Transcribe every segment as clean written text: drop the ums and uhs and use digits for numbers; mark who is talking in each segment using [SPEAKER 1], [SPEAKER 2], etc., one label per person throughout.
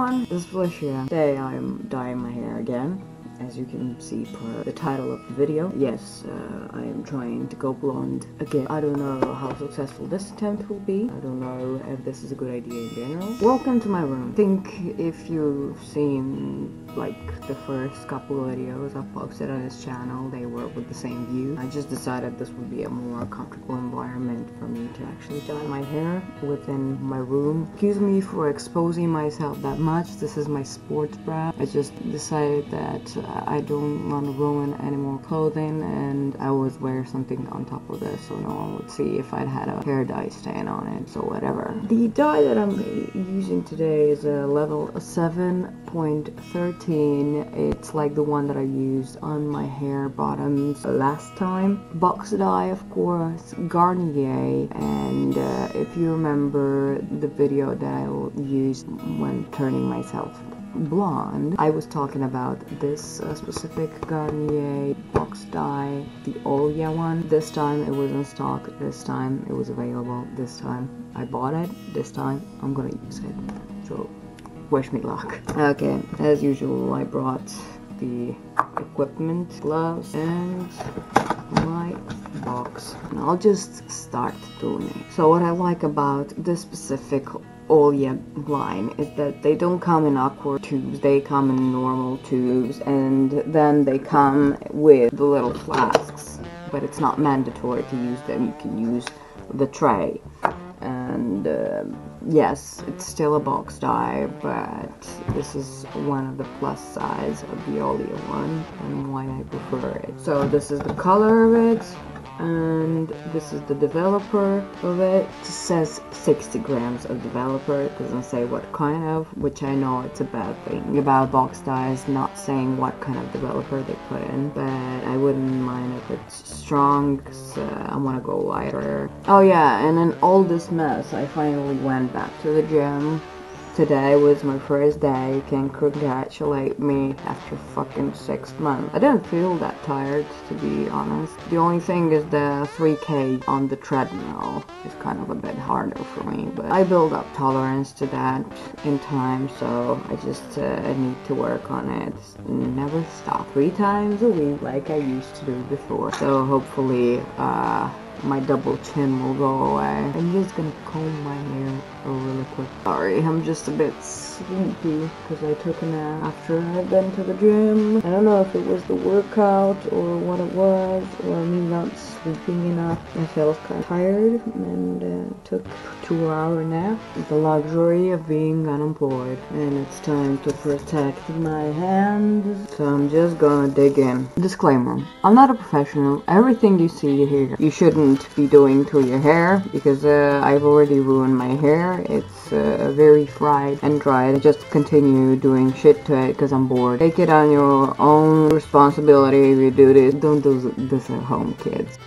[SPEAKER 1] everyone, this is Felicia. Today I'm dyeing my hair again, as you can see per the title of the video. Yes, I am trying to go blonde again. I don't know how successful this attempt will be. I don't know if this is a good idea in general. Welcome to my room. I think if you've seen like the first couple of videos I've posted on this channel, they were with the same view. I just decided this would be a more comfortable environment for me to actually dye my hair within my room. Excuse me for exposing myself that much. This is my sports bra. I just decided that I don't want to ruin any more clothing, and I always wear something on top of this so no one would see if I'd had a hair dye stain on it, so whatever. The dye that I'm using today is a level 7.13. It's like the one that I used on my hair bottoms last time. Box dye, of course, Garnier, and if you remember the video that I used when turning myself blonde, I was talking about this specific Garnier box dye, the Olia one. This time it was in stock, this time it was available, this time I bought it, this time I'm gonna use it. So wish me luck. Okay, as usual I brought the equipment, gloves, and my box. And I'll just start doing it. So what I like about this specific Olia line is that they don't come in aqua tubes, they come in normal tubes, and then they come with the little flasks, but it's not mandatory to use them. You can use the tray. And yes, it's still a box dye, but this is one of the plus sides of the Olia one and why I prefer it. So this is the color of it, and this is the developer of it. It says 60 grams of developer. It doesn't say what kind of, which I know it's a bad thing about box dyes, not saying what kind of developer they put in, but I wouldn't mind if it's strong, because I want to go lighter. Oh yeah, and in all this mess I finally went back to the gym. Today was my first day. You can congratulate me after fucking 6 months. I didn't feel that tired, to be honest. The only thing is the 3K on the treadmill is kind of a bit harder for me, but I build up tolerance to that in time, so I just need to work on it. Never stop. 3 times a week like I used to do before. So hopefully my double chin will go away. I'm just gonna comb my hair really quick. Sorry, I'm just a bit sleepy because I took a nap after I've been to the gym. I don't know if it was the workout or what it was, or me not sleeping enough. I felt kind of tired and took a 2-hour nap. The luxury of being unemployed. And it's time to protect my hands, so I'm just gonna dig in. Disclaimer, I'm not a professional. Everything you see here, you shouldn't be doing to your hair, because I've already ruined my hair. It's very fried and dried. I just continue doing shit to it because I'm bored. Take it on your own responsibility if you do this. Don't do this at home, kids.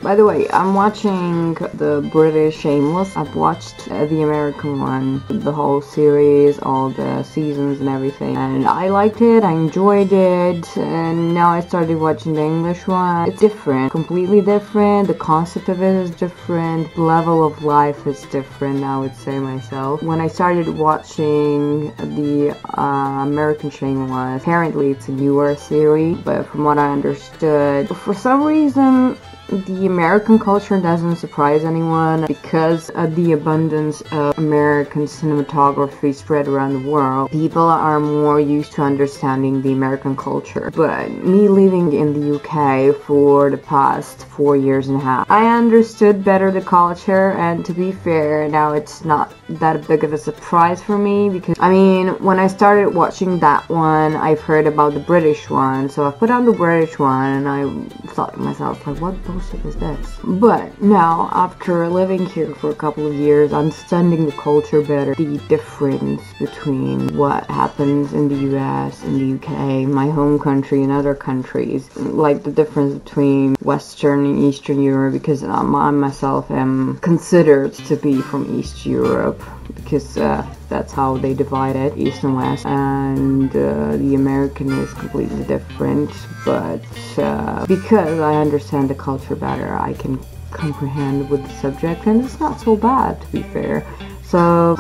[SPEAKER 1] By the way, I'm watching the British Shameless. I've watched the American one, the whole series, all the seasons and everything, and I liked it, I enjoyed it, and now I started watching the English one. It's different, completely different, the concept of it is different, the level of life is different, I would say myself. When I started watching the American Shameless, apparently it's a newer series, but from what I understood, for some reason, the American culture doesn't surprise anyone because of the abundance of American cinematography spread around the world. People are more used to understanding the American culture. But me living in the UK for the past 4 years and a half, I understood better the culture, and to be fair, now it's not that big of a surprise for me because, I mean, when I started watching that one, I've heard about the British one, so I put on the British one and I thought to myself, like, what bullshit is this? But now, after living here for a couple of years, understanding the culture better, the difference between what happens in the US, in the UK, my home country, and other countries, like the difference between Western and Eastern Europe, because I myself am considered to be from East Europe, because that's how they divide it, East and West, and the American is completely different, but because I understand the culture better, I can comprehend with the subject, and it's not so bad, to be fair. So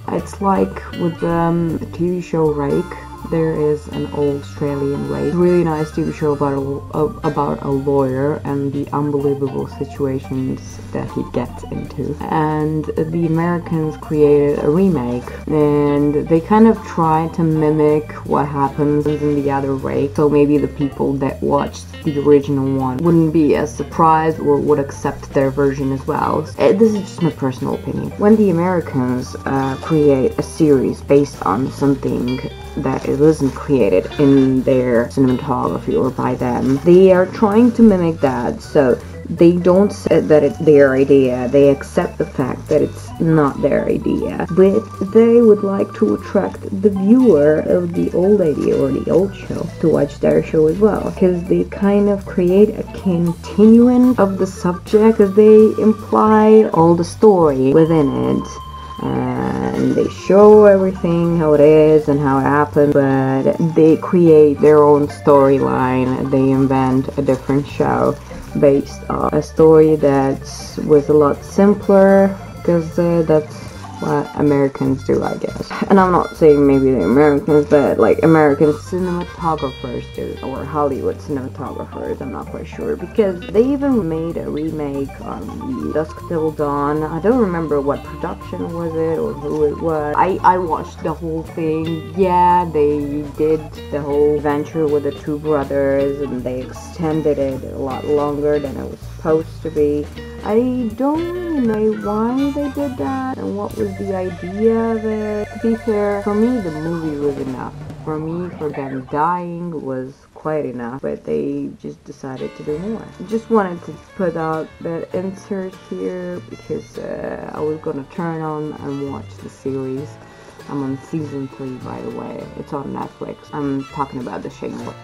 [SPEAKER 1] it's like with the TV show Rake. There is an old Australian Rake, really nice TV show about a lawyer and the unbelievable situations that he gets into. And the Americans created a remake, and they kind of try to mimic what happens in the other Rake. So maybe the people that watched the original one wouldn't be as surprised or would accept their version as well. This is just my personal opinion. When the Americans create a series based on something that it wasn't created in their cinematography or by them, they are trying to mimic that, so they don't say that it's their idea, they accept the fact that it's not their idea, but they would like to attract the viewer of the old idea or the old show to watch their show as well, because they kind of create a continuum of the subject, as they imply all the story within it. And they show everything how it is and how it happened, but they create their own storyline. They invent a different show based on a story that was a lot simpler, because that's what Americans do, I guess. And I'm not saying maybe the Americans, but like American cinematographers do, or Hollywood cinematographers, I'm not quite sure, because they even made a remake on the Dusk Till Dawn. I don't remember what production was it or who it was. I watched the whole thing. Yeah, they did the whole adventure with the two brothers, and they extended it a lot longer than it was supposed to be. I don't really know why they did that and what was the idea of it. To be fair, for me the movie was enough. For me, for them dying was quite enough, but they just decided to do more. Just wanted to put out that insert here because I was gonna turn on and watch the series. I'm on season 3, by the way. It's on Netflix. I'm talking about The Shameless.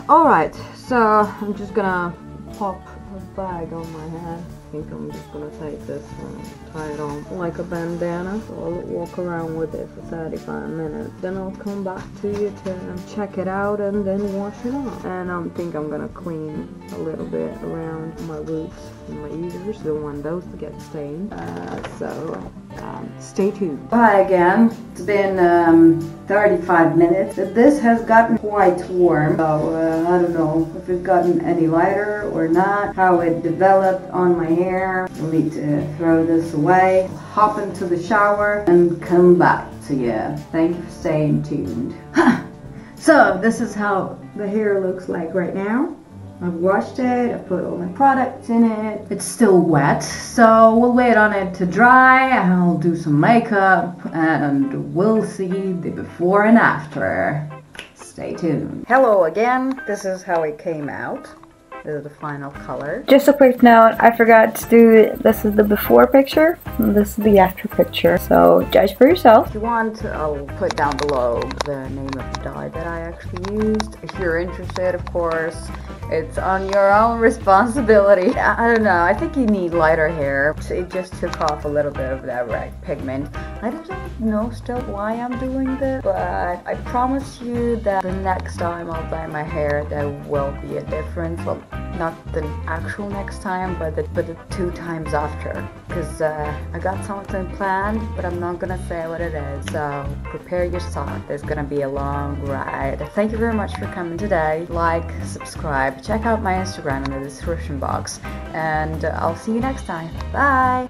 [SPEAKER 1] Alright, so I'm just gonna pop a bag on my head. I think I'm just gonna take this and tie it on like a bandana. So I'll walk around with it for 35 minutes. Then I'll come back to you to check it out and then wash it off. And I think I'm gonna clean a little bit around my roots and my ears. Don't want those to get stained. Stay tuned. Hi again. It's been 35 minutes. This has gotten quite warm. So I don't know if it's gotten any lighter or not. How it developed on my hair. I'll need to throw this away. Hop into the shower and come back to you. Thank you for staying tuned. So this is how the hair looks like right now. I've washed it, I've put all my products in it. It's still wet, so we'll wait on it to dry. I'll do some makeup and we'll see the before and after. Stay tuned. Hello again. This is how it came out. This is the final color.
[SPEAKER 2] Just a quick note, I forgot to do, this is the before picture, and this is the after picture, so judge for yourself.
[SPEAKER 1] If you want, I'll put down below the name of the dye that I actually used. If you're interested, of course, it's on your own responsibility. I don't know, I think you need lighter hair. It just took off a little bit of that red pigment. I don't know still why I'm doing this, but I promise you that the next time I'll dye my hair, there will be a difference. Well, not the actual next time, but the 2 times after. Because I got something planned, but I'm not gonna say what it is. So prepare yourself. There's gonna be a long ride. Thank you very much for coming today. Like, subscribe, check out my Instagram in the description box, and I'll see you next time. Bye!